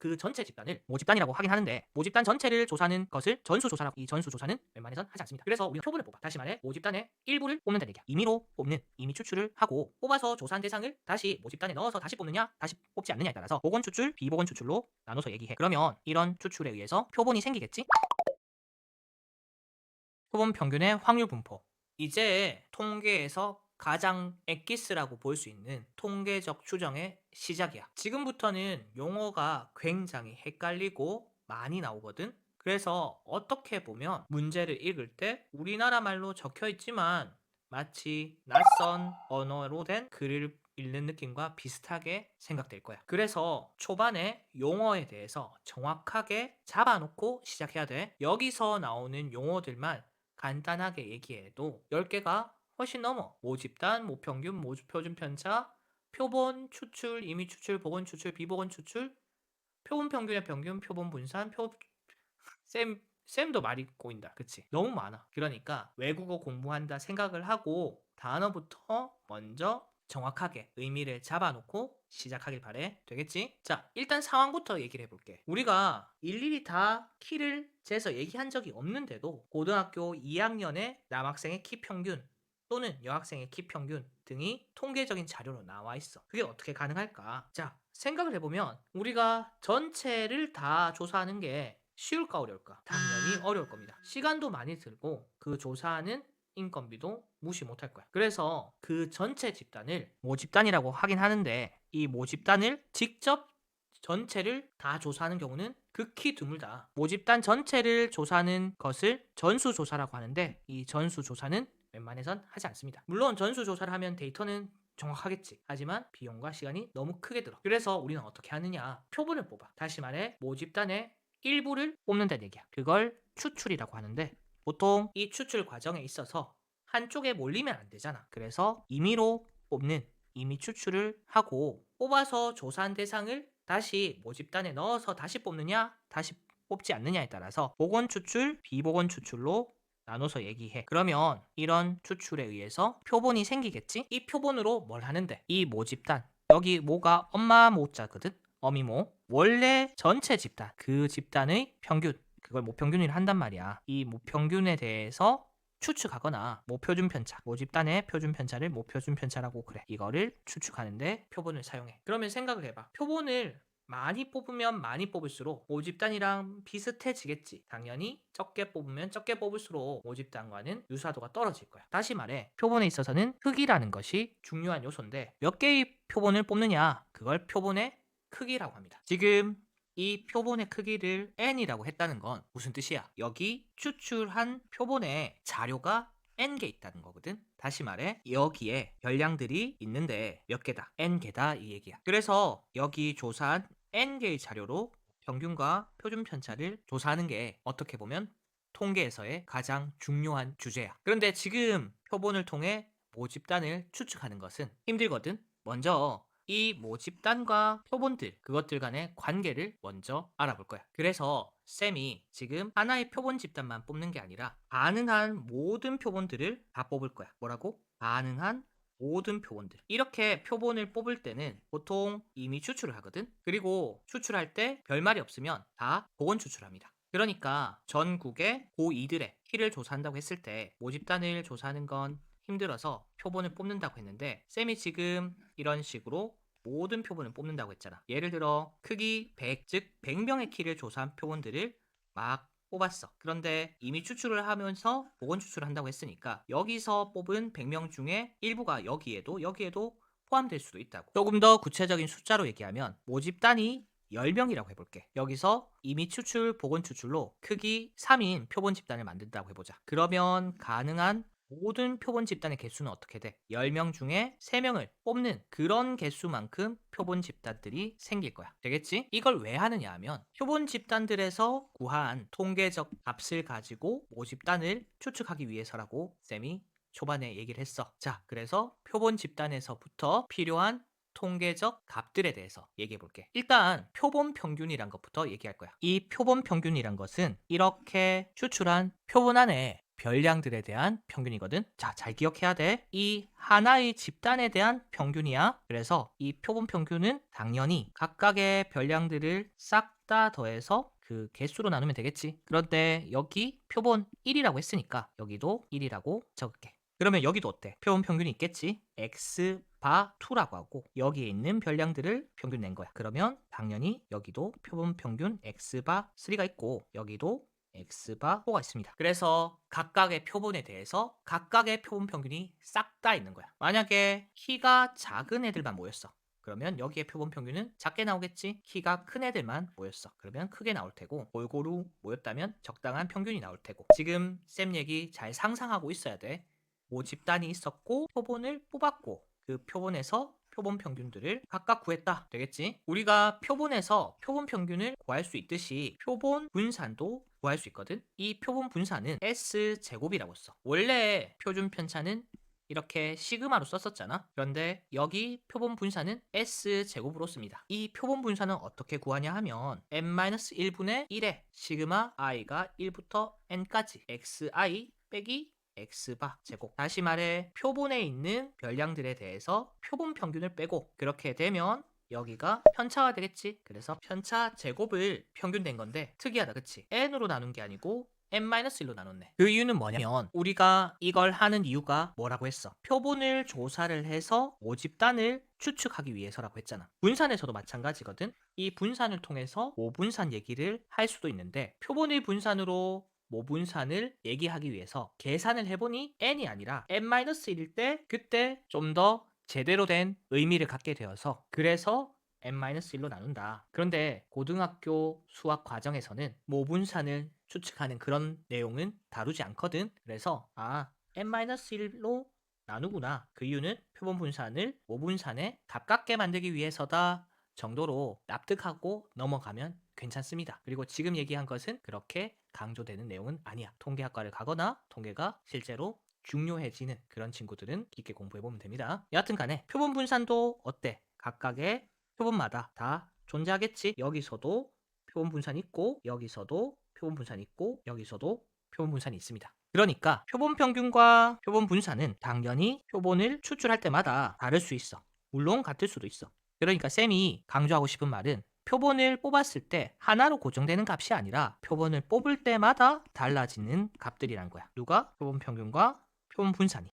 그 전체 집단을 모집단이라고 하긴 하는데 모집단 전체를 조사하는 것을 전수조사라고 이 전수조사는 웬만해선 하지 않습니다. 그래서 우리가 표본을 뽑아. 다시 말해 모집단의 일부를 뽑는다는 얘기야. 임의로 뽑는 임의 추출을 하고 뽑아서 조사한 대상을 다시 모집단에 넣어서 다시 뽑느냐 다시 뽑지 않느냐에 따라서 보건 추출, 비보건 추출로 나눠서 얘기해. 그러면 이런 추출에 의해서 표본이 생기겠지? 표본 평균의 확률 분포. 이제 통계에서 가장 엑기스라고 볼 수 있는 통계적 추정의 시작이야. 지금부터는 용어가 굉장히 헷갈리고 많이 나오거든. 그래서 어떻게 보면 문제를 읽을 때 우리나라 말로 적혀 있지만 마치 낯선 언어로 된 글을 읽는 느낌과 비슷하게 생각될 거야. 그래서 초반에 용어에 대해서 정확하게 잡아놓고 시작해야 돼. 여기서 나오는 용어들만 간단하게 얘기해도 10개가 훨씬 넘어. 모집단, 모평균, 모표준 편차, 표본 추출, 임의 추출, 보건 추출, 비보건 추출, 표본 평균의 평균, 표본 분산, 쌤도 말이 꼬인다. 그치? 너무 많아. 그러니까 외국어 공부한다 생각을 하고 단어부터 먼저 정확하게 의미를 잡아놓고 시작하길 바래. 되겠지? 자, 일단 상황부터 얘기를 해볼게. 우리가 일일이 다 키를 재서 얘기한 적이 없는데도 고등학교 2학년의 남학생의 키 평균 또는 여학생의 키 평균 등이 통계적인 자료로 나와 있어. 그게 어떻게 가능할까? 자, 생각을 해보면 우리가 전체를 다 조사하는 게 쉬울까 어려울까? 당연히 어려울 겁니다. 시간도 많이 들고 그 조사하는 인건비도 무시 못할 거야. 그래서 그 전체 집단을 모집단이라고 하긴 하는데 이 모집단을 직접 전체를 다 조사하는 경우는 극히 드물다. 모집단 전체를 조사하는 것을 전수조사라고 하는데 이 전수조사는 웬만해선 하지 않습니다. 물론 전수조사를 하면 데이터는 정확하겠지. 하지만 비용과 시간이 너무 크게 들어. 그래서 우리는 어떻게 하느냐? 표본을 뽑아. 다시 말해 모집단의 일부를 뽑는다는 얘기야. 그걸 추출이라고 하는데 보통 이 추출 과정에 있어서 한쪽에 몰리면 안 되잖아. 그래서 임의로 뽑는 임의 추출을 하고 뽑아서 조사한 대상을 다시 모집단에 넣어서 다시 뽑느냐 다시 뽑지 않느냐에 따라서 보건 추출, 비보건 추출로 나눠서 얘기해. 그러면 이런 추출에 의해서 표본이 생기겠지? 이 표본으로 뭘 하는데? 이 모집단 여기 모가 엄마 모자거든? 어미모 원래 전체 집단 그 집단의 평균 그걸 모평균이라 한단 말이야. 이 모평균에 대해서 추측하거나 모표준 편차 모집단의 표준 편차를 모표준 편차라고 그래. 이거를 추측하는데 표본을 사용해. 그러면 생각을 해봐. 표본을 많이 뽑으면 많이 뽑을수록 모집단이랑 비슷해지겠지. 당연히 적게 뽑으면 적게 뽑을수록 모집단과는 유사도가 떨어질 거야. 다시 말해 표본에 있어서는 크기라는 것이 중요한 요소인데 몇 개의 표본을 뽑느냐 그걸 표본의 크기라고 합니다. 지금 이 표본의 크기를 n이라고 했다는 건 무슨 뜻이야? 여기 추출한 표본에 자료가 n개 있다는 거거든. 다시 말해 여기에 별량들이 있는데 몇 개다? n개다 이 얘기야. 그래서 여기 조사한 n개의 자료로 평균과 표준 편차를 조사하는 게 어떻게 보면 통계에서의 가장 중요한 주제야. 그런데 지금 표본을 통해 모집단을 추측하는 것은 힘들거든. 먼저 이 모집단과 표본들 그것들 간의 관계를 먼저 알아볼 거야. 그래서 쌤이 지금 하나의 표본 집단만 뽑는 게 아니라 가능한 모든 표본들을 다 뽑을 거야. 뭐라고? 가능한 모든 표본들. 이렇게 표본을 뽑을 때는 보통 이미 추출을 하거든. 그리고 추출할 때 별말이 없으면 다 보건 추출합니다. 그러니까 전국의 고2들의 키를 조사한다고 했을 때 모집단을 조사하는 건 힘들어서 표본을 뽑는다고 했는데 쌤이 지금 이런 식으로 모든 표본을 뽑는다고 했잖아. 예를 들어 크기 100, 즉 100명의 키를 조사한 표본들을 막 뽑았어. 그런데 이미 추출을 하면서 보건 추출을 한다고 했으니까 여기서 뽑은 100명 중에 일부가 여기에도 포함될 수도 있다고. 조금 더 구체적인 숫자로 얘기하면 모집단이 10명이라고 해볼게. 여기서 이미 추출, 보건 추출로 크기 3인 표본 집단을 만든다고 해보자. 그러면 가능한 모든 표본 집단의 개수는 어떻게 돼? 10명 중에 3명을 뽑는 그런 개수만큼 표본 집단들이 생길 거야. 되겠지? 이걸 왜 하느냐 하면 표본 집단들에서 구한 통계적 값을 가지고 모집단을 추측하기 위해서라고 쌤이 초반에 얘기를 했어. 자, 그래서 표본 집단에서부터 필요한 통계적 값들에 대해서 얘기해 볼게. 일단 표본 평균이란 것부터 얘기할 거야. 이 표본 평균이란 것은 이렇게 추출한 표본 안에 별량들에 대한 평균이거든. 자, 잘 기억해야 돼. 이 하나의 집단에 대한 평균이야. 그래서 이 표본 평균은 당연히 각각의 별량들을 싹 다 더해서 그 개수로 나누면 되겠지. 그런데 여기 표본 1이라고 했으니까 여기도 1이라고 적을게. 그러면 여기도 어때? 표본 평균이 있겠지? x바 2라고 하고 여기에 있는 별량들을 평균 낸 거야. 그러면 당연히 여기도 표본 평균 x바 3가 있고 여기도 x바 4가 있습니다. 그래서 각각의 표본에 대해서 각각의 표본 평균이 싹 다 있는 거야. 만약에 키가 작은 애들만 모였어. 그러면 여기에 표본 평균은 작게 나오겠지? 키가 큰 애들만 모였어. 그러면 크게 나올 테고 골고루 모였다면 적당한 평균이 나올 테고 지금 쌤 얘기 잘 상상하고 있어야 돼. 모집단이 있었고 표본을 뽑았고 그 표본에서 표본 평균들을 각각 구했다 되겠지? 우리가 표본에서 표본 평균을 구할 수 있듯이 표본 분산도 구할 수 있거든? 이 표본 분산은 S제곱이라고 써. 원래 표준 편차는 이렇게 시그마로 썼었잖아. 그런데 여기 표본 분산은 S제곱으로 씁니다. 이 표본 분산은 어떻게 구하냐 하면 n-1분의 1에 시그마 i가 1부터 n까지 xi 빼기 x바 제곱. 다시 말해 표본에 있는 별량들에 대해서 표본 평균을 빼고 그렇게 되면 여기가 편차가 되겠지. 그래서 편차 제곱을 평균 된 건데 특이하다 그치? n으로 나눈 게 아니고 n-1로 나눴네. 그 이유는 뭐냐면 우리가 이걸 하는 이유가 뭐라고 했어? 표본을 조사를 해서 모집단을 추측하기 위해서라고 했잖아. 분산에서도 마찬가지거든. 이 분산을 통해서 모분산 얘기를 할 수도 있는데 표본의 분산으로 모분산을 얘기하기 위해서 계산을 해보니 n이 아니라 n-1일 때 그때 좀 더 제대로 된 의미를 갖게 되어서 그래서 n-1로 나눈다. 그런데 고등학교 수학 과정에서는 모분산을 추측하는 그런 내용은 다루지 않거든. 그래서 n-1로 나누구나. 그 이유는 표본 분산을 모분산에 가깝게 만들기 위해서다 정도로 납득하고 넘어가면 괜찮습니다. 그리고 지금 얘기한 것은 그렇게 강조되는 내용은 아니야. 통계학과를 가거나 통계가 실제로 중요해지는 그런 친구들은 깊게 공부해보면 됩니다. 여하튼 간에 표본 분산도 어때? 각각의 표본마다 다 존재하겠지. 여기서도 표본 분산이 있고 여기서도 표본 분산이 있고 여기서도 표본 분산이 있습니다. 그러니까 표본 평균과 표본 분산은 당연히 표본을 추출할 때마다 다를 수 있어. 물론 같을 수도 있어. 그러니까 쌤이 강조하고 싶은 말은 표본을 뽑았을 때 하나로 고정되는 값이 아니라 표본을 뽑을 때마다 달라지는 값들이란 거야. 누가? 표본 평균과 표본 분산이.